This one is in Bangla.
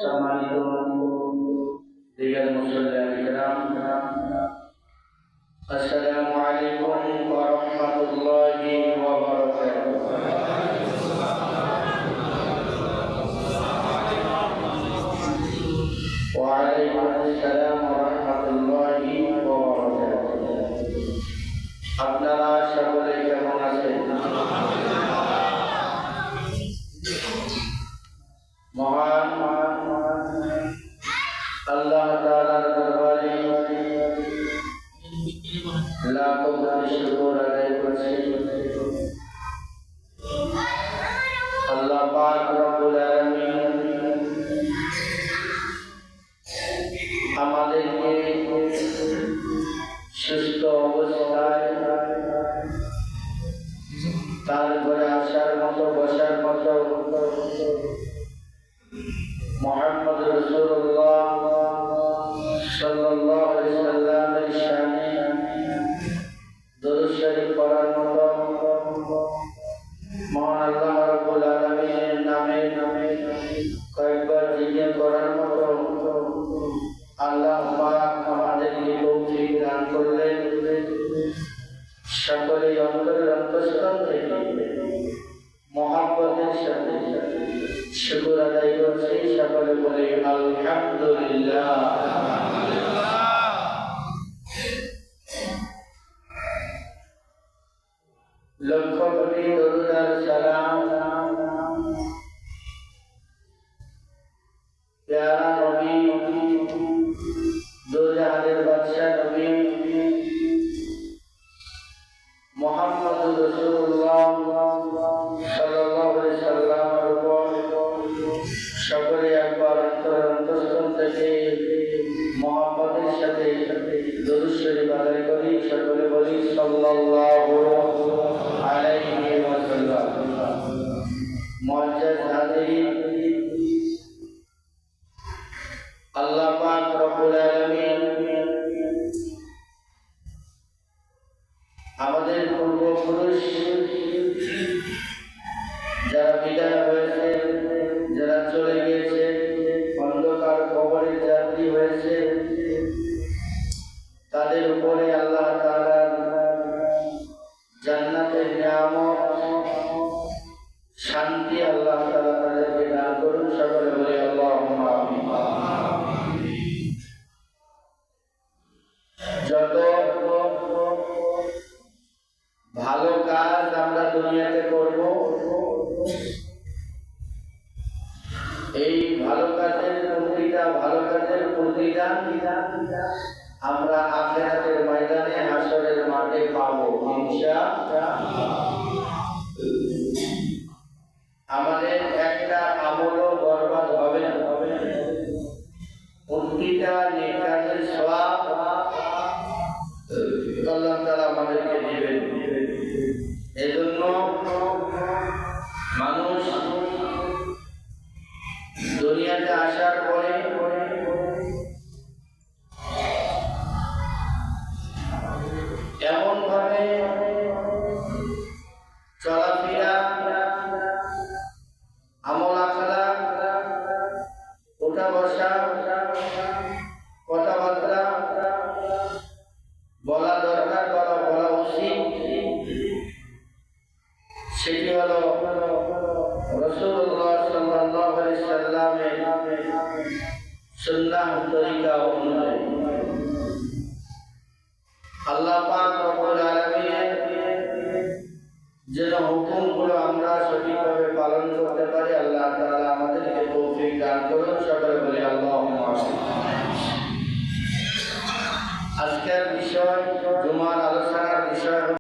সম্মানিত দিগার মুসল্লিয়ান কিরাম, আসসালামু আলাইকুম ওয়া রাহমাতুল্লাহি ওয়া বারাকাতুহু। ওয়া আলাইকুম আসসালাম ওয়া রাহমাতুল্লাহি ওয়া বারাকাতুহু। আপনারা সকলে কেমন আছেন? মহান আল্লাহ তাআলার দরবারে লাখো কোটি শুকর আদায় করছি। আল্লাহ পাক রব্বুল আলামিন আমাদেরকে সুস্থ অবস্থায় তার ঘরে আসার মতো, বসার মতো মুহাম্মদ রাসূলুল্লাহ সাল্লাল্লাহু আলাইহি সাল্লামের শানে দরুদ শরীফ পড়ার মতো, মহান আল্লাহ রাব্বুল আলামিনের নামে কয়েকবার জিকির করার মতো আল্লাহ পাক আমাদেরকে তৌফিক দান করলেন। সকলেই অন্তরের অন্তঃস্থল থেকে মহব্বতের সাথে শুকর আদায় করছি। সকলে বলে আলহামদুলিল্লাহ। লক্ষ কোটি দরুদ আর সালাম প্যারা নবী, দো জাহানের বাদশা নবী মুহাম্মদুর রাসূলুল্লাহ সাল্লাল্লাহু আলাইহি সাল্লামের উপর সকলে একবার অন্তঃস্থল থেকে মুহাব্বতের সাথে দরুদ শরীফ আদায় করি। সকলে বলি সাল্লাল্লাহু আলাইহি ওয়াসাল্লাম। মুআজ্জাজ হাজিরিন, আল্লাহ পাক রব্বুল আলামিন আমাদের পূর্বপুরুষ যারা বিদায় হয়েছে, যারা চলে গিয়েছে, অন্ধকার কবরের যাত্রী হয়েছে, তাদের উপরে আল্লাহ তাআলার জান্নাতের নিয়ামত, শান্তি আল্লাহ তাআলা তাদেরকে দান করুন। সকলে বলি আল্লাহুম্মা আমিন। যত ভালো কাজ আমরা দুনিয়াতে করব, এই ভালো কাজের প্রতিদান আমরা আখিরাতের ময়দানে, হাসরের মাঠে পাবো ইনশাআল্লাহ। আমাদের একটা আমলও বরবাদ হবে না। প্রতিটা নেক কাজের সওয়াব আল্লাহ তাআলা আমাদেরকে দিবেন। এজন্য মানুষ দুনিয়াতে আসার পরে এমন ভাবে চলাফেরা, আমল আখলাক, ওঠা বসা, কথাবার্তা বলা দরকার, বলা উচিত, সেটি হলো রাসূলুল্লাহ সাল্লাল্লাহু আলাইহি সাল্লামের সুন্নাহ তরিকা অনুযায়ী। আল্লাহ পাক রব্বুল আলামিনের যেন হুকুমগুলো আমরা সঠিকভাবে পালন করতে পারি, আল্লাহ তাআলা আমাদেরকে তৌফিক দান করুন। সকলে বলি আল্লাহুম্মা আমিন। আজকের বিষয় জুমার আলোচনা